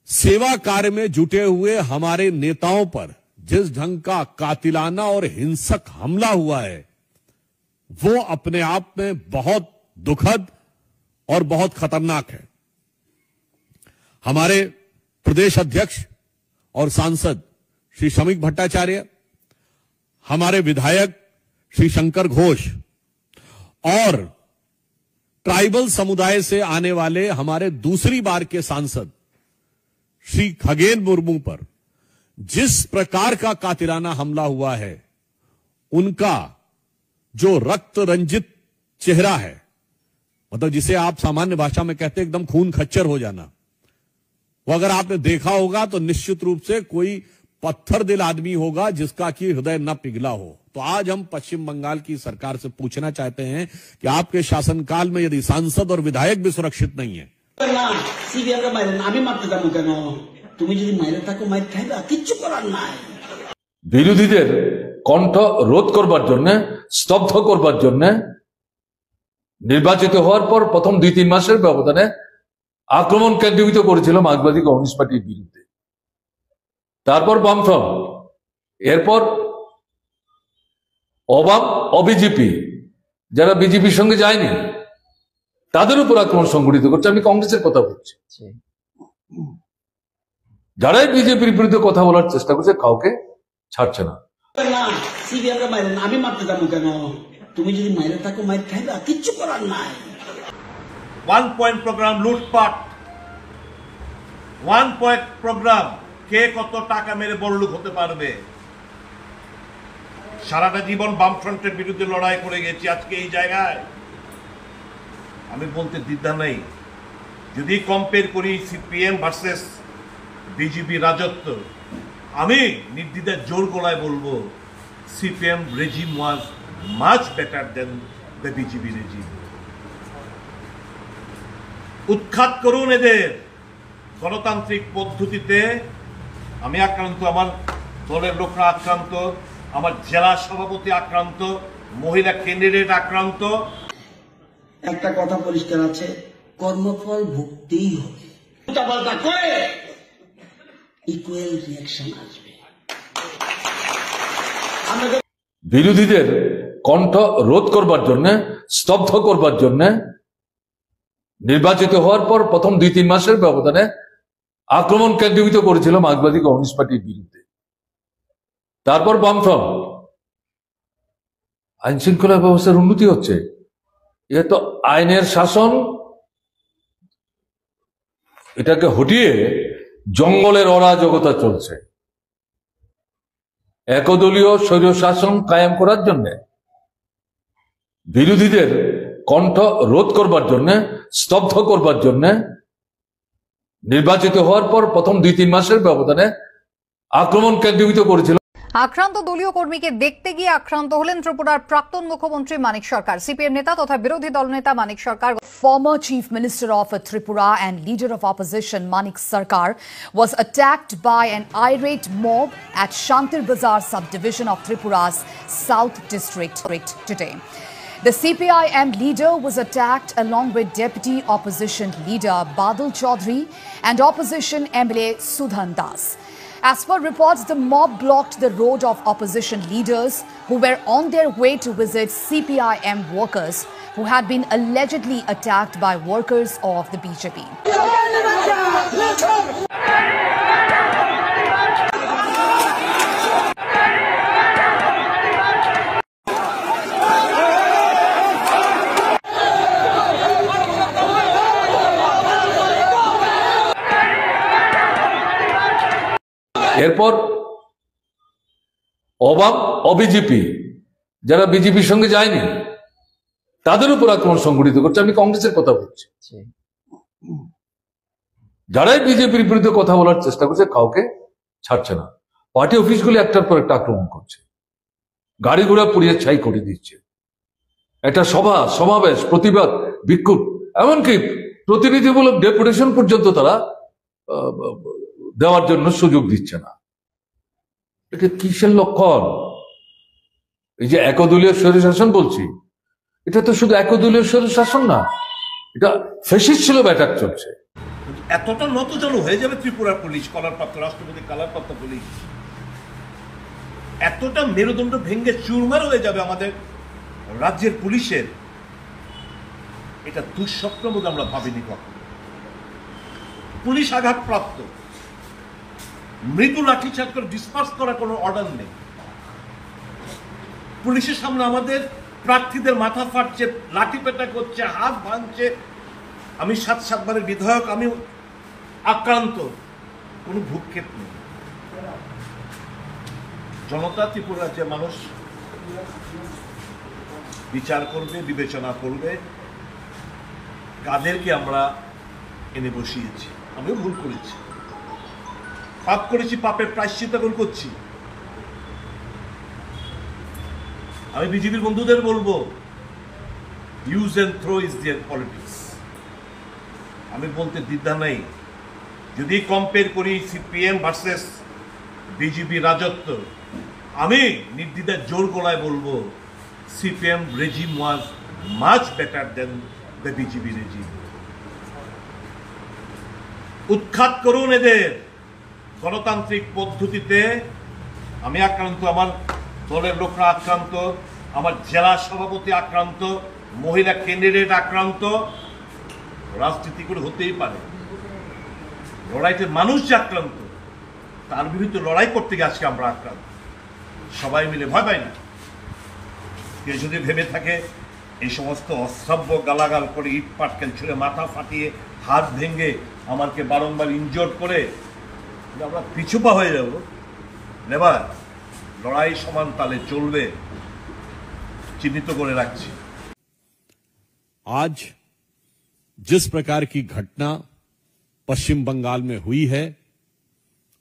सेवा कार्य में जुटे हुए हमारे नेताओं पर जिस ढंग का कातिलाना और हिंसक हमला हुआ है वो अपने आप में बहुत दुखद और बहुत खतरनाक है। हमारे प्रदेश अध्यक्ष और सांसद श्री शमीक भट्टाचार्य, हमारे विधायक श्री शंकर घोष और ट्राइबल समुदाय से आने वाले हमारे दूसरी बार के सांसद श्री खगेन मुर्मू पर जिस प्रकार का कातिलाना हमला हुआ है, उनका जो रक्त रंजित चेहरा है, मतलब जिसे आप सामान्य भाषा में कहते हैं एकदम खून खच्चर हो जाना, वो अगर आपने देखा होगा तो निश्चित रूप से कोई पत्थर दिल आदमी होगा जिसका कि हृदय न पिघला हो। तो आज हम पश्चिम बंगाल की सरकार से पूछना चाहते हैं कि आपके शासनकाल में यदि सांसद और विधायक भी सुरक्षित नहीं है, বিরোধীদের কণ্ঠ রোধ করবার জন্য, স্তব্ধ করবার জন্য নির্বাচিত হওয়ার পর প্রথম 2-3 মাসের ব্যবধানে আক্রমণ কেন্দ্রীভূত করেছিল মার্ক্সবাদী কমিউনিস্ট পার্টির বিরুদ্ধে, তারপর বামফ্রন্ট, এরপর অবাম অবিজেপি যারা বিজেপির সঙ্গে যায়নি তাদের উপর আক্রমণ সংগঠিত করছে। আমি কংগ্রেসের কথা বলছি, যারাই বিজেপির বিরুদ্ধে কথা বলার চেষ্টা করছে কাউকে ছাড়ছে না। আমি মারতে যাবো কেন? তুমি যদি মাইরে থাকো মাইর খাইবা, কিচ্ছু করার নাই। 1 পয়েন্ট প্রোগ্রাম লুটপাট, 1 পয়েন্ট প্রোগ্রাম, কে কত টাকা মেরে বড়লোক হতে পারবে। সারাটা জীবন বামফ্রন্টের বিরুদ্ধে লড়াই করে গেছি, আজকে এই জায়গায় আমি বলতে দ্বিধা নেই। যদি কম্পেয়ার করি সিপিএম ভার্সেস বিজেপি রাজত্ব, আমি নির্দ্বিধায় জোর গলায় বলবো CPM regime was much better then the BJP regime. উৎখাত করুন এদের। গণতান্ত্রিক পদ্ধতিতে আমি আক্রান্ত, আমার দলের লোকরা আক্রান্ত, আমার জেলা সভাপতি আক্রান্ত, মহিলা ক্যান্ডিডেট আক্রান্ত। একটা কথা পরিষ্কার আছে, কর্মফল ভুগতেই হবে। উল্টাপাল্টা করে ইকুয়াল রিঅ্যাকশন আসবে। বিরোধীদের কণ্ঠ রোধ করবার জন্য, স্তব্ধ করবার জন্য নির্বাচিত হওয়ার পর প্রথম 2-3 মাসের ব্যবধানে আক্রমণ কেন্দ্রীভূত করেছিল মার্ক্সবাদী কমিউনিস্ট পার্টির বিরুদ্ধে, তারপর বামফ্রন্ট। আইন শৃঙ্খলা ব্যবস্থার উন্নতি হচ্ছে, এ তো আইনের শাসন, এটাকে হটিয়ে জঙ্গলের অরাজকতা চলছে। একদলীয় স্বৈর শাসন কায়েম করার জন্য, বিরোধীদের কণ্ঠ রোধ করবার জন্য, স্তব্ধ করবার জন্য নির্বাচিত হওয়ার পর প্রথম 2-3 মাসের ব্যবধানে আক্রমণ কেন্দ্রীভূত করেছিল। আক্রান্ত দলীয় কর্মীকে দেখতে গিয়ে আক্রান্ত হলেন ত্রিপুরার প্রাক্তন মুখ্যমন্ত্রী মানিক সরকার। সিপিএম নেতা তথা বিরোধী দলনেতা মানিক সরকার, former chief minister of Tripura and leader of opposition Manik Sarkar, was attacked by an irate mob at Shantir Bazar subdivision of Tripura's South District today. The CPIM leader was attacked along with deputy opposition leader Badal Chaudhary and opposition MLA Sudhan Das. As per reports, the mob blocked the road of opposition leaders who were on their way to visit CPIM workers who had been allegedly attacked by workers of the BJP. এরপর অবাম অবিজেপি যারা বিজেপির সঙ্গে যায়নি তাদের উপর আক্রমণ সংগঠিত করছে। আমি কংগ্রেসের কথা বলছি, যারাই বিজেপির বিরুদ্ধে কথা বলার চেষ্টা করছে কাউকে ছাড়ছে না। পার্টি অফিসগুলি একটার পর একটা আক্রমণ করছে, গাড়ি ঘোড়া পুড়িয়ে ছাই করে দিচ্ছে। একটা সভা সমাবেশ, প্রতিবাদ, বিক্ষোভ, এমনকি প্রতিনিধিমূলক ডেপুটেশন পর্যন্ত তারা দেওয়ার জন্য সুযোগ দিচ্ছে না। এটা কিসের লক্ষণ? এই যে একদলীয় স্বৈরশাসন বলছি, এটা তো শুধু একদলীয় স্বৈরশাসন না, এটা ফ্যাসিস্ট ছিল ব্যাটার চলছে। এতটা নতজন হয়ে যাবে ত্রিপুরার পুলিশ, কলারপ্রাপ্ত রাষ্ট্রপতি কলারপ্রাপ্ত পুলিশ, এতটা মেরুদণ্ড ভেঙে চুরমার হয়ে যাবে আমাদের রাজ্যের পুলিশের, এটা দুঃস্বপ্ন বোধ আমরা ভাবিনি কখনো। পুলিশ আঘাতপ্রাপ্ত, মৃদু লাঠিচার্জ করে ডিসপার্স করার কোনো অর্ডার নেই। পুলিশের সামনে আমাদের প্রার্থীদের মাথা ফাটছে, লাঠি পেটা করছে, হাত ভাঙছে। আমি 7 বিধায়ক, আমি আক্রান্ত, কোনো ভূক্ষেপ নেই। জনতা ত্রিপুরার যে মানুষ বিচার করবে, বিবেচনা করবে কাদেরকে আমরা এনে বসিয়েছি। আমিও ভুল করেছি, পাপ করেছি, পাপের প্রায়শ্চিত্ত এখন করছি। আমি বিজেপির বন্ধুদের বলবো, use and throw is their politics. আমি বলতে দ্বিধা নাই, যদি কম্পেয়ার করি সিপিএম ভার্সেস বিজেপি রাজত্ব, আমি নির্দ্বিধায় জোর গলায় বলবো CPM regime was much better then the BJP regime. উৎখাত করুন এদের গণতান্ত্রিক পদ্ধতিতে। আমি আক্রান্ত, আমার দলের লোকরা আক্রান্ত, আমার জেলা সভাপতি আক্রান্ত, মহিলা ক্যান্ডিডেট আক্রান্ত। রাজনীতি করে হতেই পারে, লড়াইতে মানুষ যে আক্রান্ত, তার বিরুদ্ধে লড়াই করতে গিয়ে আজকে আমরা আক্রান্ত। সবাই মিলে ভয় পাই না। কেউ যদি ভেবে থাকে এই সমস্ত অশ্রাব্য গালাগাল করে, ইট পাটকেল ছুঁড়ে, মাথা ফাটিয়ে, হাত ভেঙে, আমাকে বারংবার ইনজোর্ড করে আমরা পিছুপা হয়ে যাব, নেবার লড়াই সমান তালে চলবে, চিহ্নিত করে রাখছি। आज जिस प्रकार की घटना पश्चिम बंगाल में हुई है,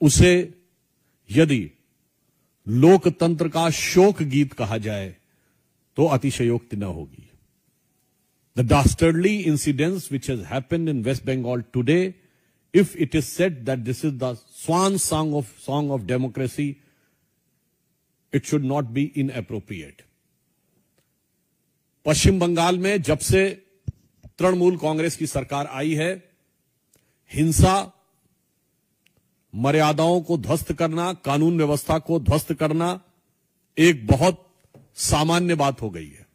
उसे यदि लोकतंत्र का शोक गीत कहा जाए तो अतिशयोक्ति न होगी। The dastardly incidents which has happened in West Bengal today, if it is said that this is the swan song of democracy, it should not be inappropriate. पश्चिम बंगाल में जब से तृणमूल कांग्रेस की सरकार आई है, हिंसा, मर्यादाओं को ध्वस्त करना, कानून व्यवस्था को ध्वस्त करना एक बहुत सामान्य बात हो गई है।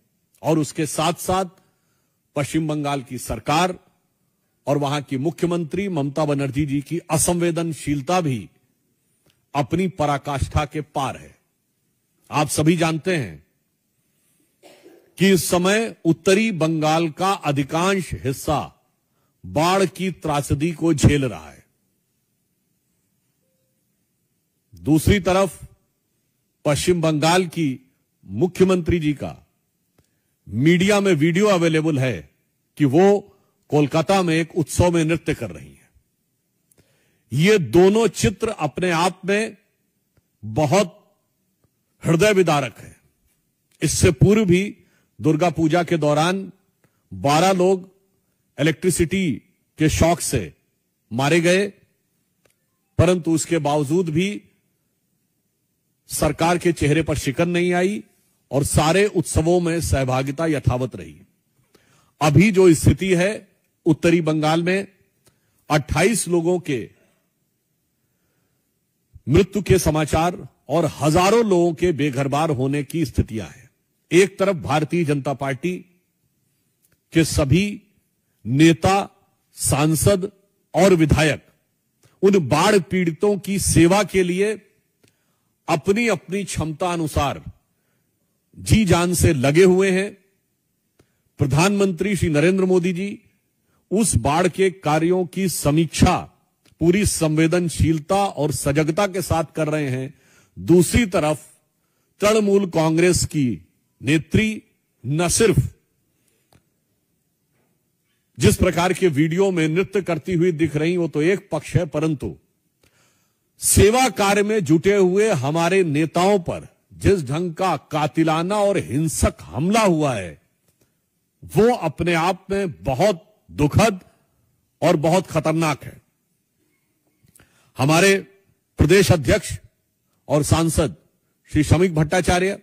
और उसके साथ साथ पश्चिम बंगाल की सरकार और वहां की मुख्यमंत्री ममता बनर्जी जी की असंवेदनशीलता भी अपनी पराकाष्ठा के पार है। आप सभी जानते हैं कि इस समय उत्तरी बंगाल का अधिकांश हिस्सा बाढ़ की त्रासदी को झेल रहा है। दूसरी तरफ पश्चिम बंगाल की मुख्यमंत्री जी का मीडिया में वीडियो अवेलेबल है कि वो कोलकाता में एक उत्सव में नृत्य कर रही हैं। ये दोनों चित्र अपने आप में बहुत हृदय विदारक है। इससे पूर्व भी दुर्गा पूजा के दौरान 12 लोग इलेक्ट्रिसिटी के शॉक से मारे गए, परंतु उसके बावजूद भी सरकार के चेहरे पर शिकन नहीं आई और सारे उत्सवों में सहभागिता यथावत रही। अभी जो स्थिति है उत्तरी बंगाल में 28 लोगों के मृत्यु के समाचार और हजारों लोगों के बेघरबार होने की स्थितियां हैं। एक तरफ भारतीय जनता पार्टी के सभी नेता, सांसद और विधायक उन बाढ़ पीड़ितों की सेवा के लिए अपनी अपनी क्षमता अनुसार जी जान से लगे हुए हैं। प्रधानमंत्री श्री नरेंद्र मोदी जी उस बाढ़ के कार्यों की समीक्षा पूरी संवेदनशीलता और सजगता के साथ कर रहे हैं। दूसरी तरफ तृणमूल कांग्रेस की नेत्री न सिर्फ जिस प्रकार के वीडियो में नृत्य करती हुई दिख रही वो तो एक पक्ष है, परंतु सेवा कार्य में जुटे हुए हमारे नेताओं पर जिस ढंग का कातिलाना और हिंसक हमला हुआ है वो अपने आप में बहुत दुखद और बहुत खतरनाक है। हमारे प्रदेश अध्यक्ष और सांसद श्री शमीक भट्टाचार्य,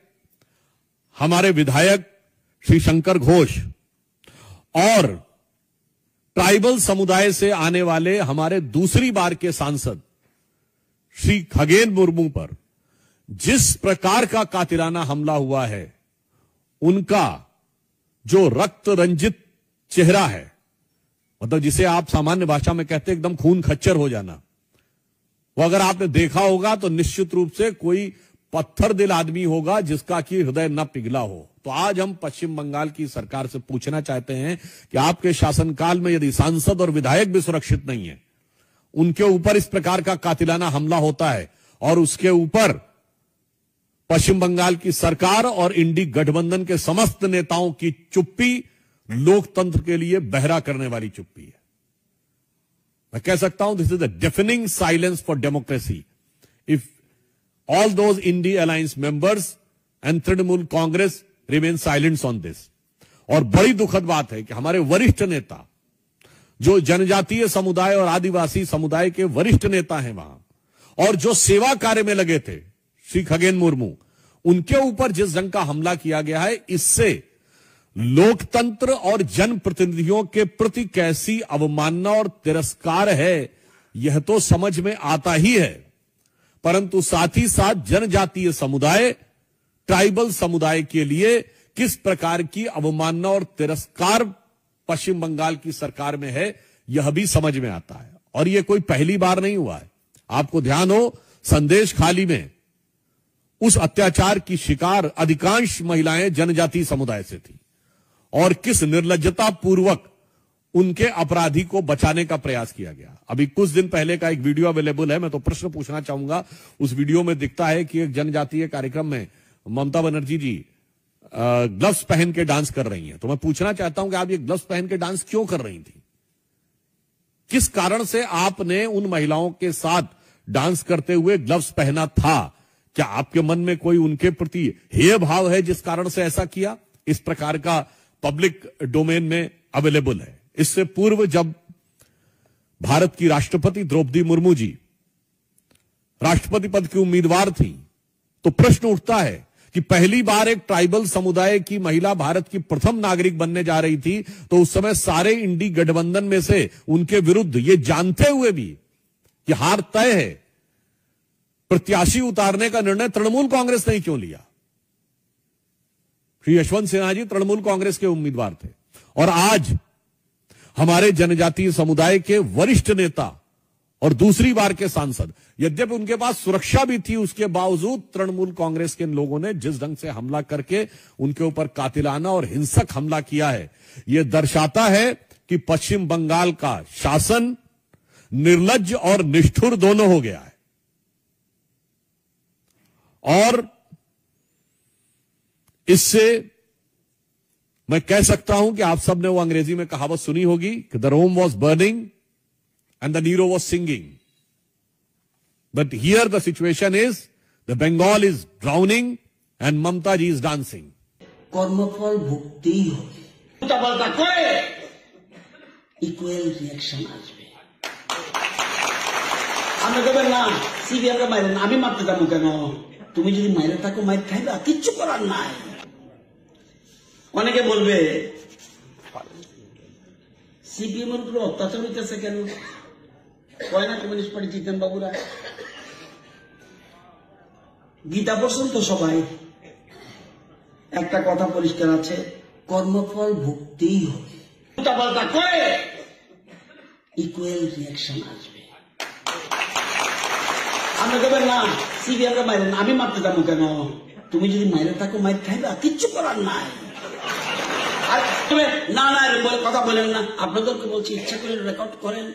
हमारे विधायक श्री शंकर घोष और ट्राइबल समुदाय से आने वाले हमारे दूसरी बार के सांसद श्री खगेन मुर्मू पर जिस प्रकार का कातिलाना हमला हुआ है, उनका जो रक्त रंजित चेहरा है, मतलब जिसे आप सामान्य भाषा में कहते हैं एकदम खून खच्चर हो जाना, वो अगर आपने देखा होगा तो निश्चित रूप से कोई पत्थर दिल आदमी होगा जिसका कि हृदय न पिघला हो। तो आज हम पश्चिम बंगाल की सरकार से पूछना चाहते हैं कि आपके शासनकाल में यदि सांसद और विधायक भी सुरक्षित नहीं है, उनके ऊपर इस प्रकार का कातिलाना हमला होता है और उसके ऊपर पश्चिम बंगाल की सरकार और इंडी गठबंधन के समस्त नेताओं की चुप्पी लोकतंत्र के लिए बहरा करने वाली चुप्पी है। मैं कह सकता हूं this is the defining silence for democracy if all those INDI alliance members and Trinamool Congress remain silent on this. और बड़ी दुखद बात है कि हमारे वरिष्ठ नेता, जो जनजातीय समुदाय और आदिवासी समुदाय के वरिष्ठ नेता हैं वहां, और जो सेवा कार्य में लगे थे श्री खगेन मुर्मू, उनके ऊपर जिस ढंग का हमला किया गया है, इससे लोकतंत्र और जनप्रतिनिधियों के प्रति कैसी अवमानना और तिरस्कार है, यह तो समझ में आता ही है। परंतु साथ ही साथ जनजातीय समुदाय, ट्राइबल समुदाय के लिए किस प्रकार की अवमानना और तिरस्कार पश्चिम बंगाल की सरकार में है, यह भी समझ में आता है। और यह कोई पहली बार नहीं हुआ है। आपको ध्यान हो, संदेश खाली में उस अत्याचार की शिकार अधिकांश महिलाएं जनजातीय समुदाय से थी, और किस निर्लज्जता पूर्वक उनके अपराधी को बचाने का प्रयास किया गया। अभी कुछ दिन पहले का एक वीडियो अवेलेबल है, मैं तो प्रश्न पूछना चाहूंगा। उस वीडियो में दिखता है कि एक जनजातीय कार्यक्रम में ममता बनर्जी जी ग्लव्स पहन के डांस कर रही हैं। तो मैं पूछना चाहता हूं कि आप ये ग्लव्स पहन के डांस क्यों कर रही थी? किस कारण से आपने उन महिलाओं के साथ डांस करते हुए ग्लव्स पहना था? क्या आपके मन में कोई उनके प्रति हेय भाव है जिस कारण से ऐसा किया? इस प्रकार का पब्लिक डोमेन में अवेलेबल है। इससे पूर्व जब भारत की राष्ट्रपति द्रौपदी मुर्मू जी राष्ट्रपति पद की उम्मीदवार थी, तो प्रश्न उठता है कि पहली बार एक ट्राइबल समुदाय की महिला भारत की प्रथम नागरिक बनने जा रही थी, तो उस समय सारे इंडी गठबंधन में से उनके विरुद्ध ये जानते हुए भी कि हार तय है, प्रत्याशी उतारने का निर्णय तृणमूल कांग्रेस ने क्यों लिया? श्री यशवंत सिन्हा जी तृणमूल कांग्रेस के उम्मीदवार थे, और आज हमारे जनजातीय समुदाय के वरिष्ठ नेता और दूसरी बार के सांसद, यद्यपि उनके पास सुरक्षा भी थी, उसके बावजूद तृणमूल कांग्रेस के लोगों ने जिस ढंग से हमला करके उनके ऊपर कातिलाना और हिंसक हमला किया है, यह दर्शाता है कि पश्चिम बंगाल का शासन निर्लज्ज और निष्ठुर दोनों हो गया है। और इससे मैं कह सकता हूं कि आप सबने वो अंग्रेजी में कहावत सुनी होगी कि the Rome was burning and the Nero was singing. But here the situation is, the Bengal is drowning and Mamta ji is dancing. কর্মফল ভুগতেই হবে। উল্টাপাল্টা করে ইকুয়াল রিয়াকশন আসবে। আমরা বলবেন না সিবিআই মারেন, আমি মারতে যাবো কেন? তুমি যদি মাইরে থাকো মাইর খাইবা, কিচ্ছু করার নাই। অনেকে বলবে সিপিএম এর উপরে অত্যাচার হইতেছে কেন? কয় না কমিউনিস্ট পার্টি জিতেন বাবুরা? গীতা পড়ছেন তো সবাই? একটা কথা পরিষ্কার আছে, কর্মফল ভুগতেই হবে। উল্টাপাল্টা করে ইকুয়াল রিয়াকশন আসবে। আমরা বলবেন না সিবিআই মারেন, আমি মারতে যাবো কেন? তুমি যদি মাইরে থাকো মাইর খাইবা, কিচ্ছু করার নাই। না না কথা বলেন না, আপনাদেরকে বলছি, ইচ্ছা করে রেকর্ড করেন।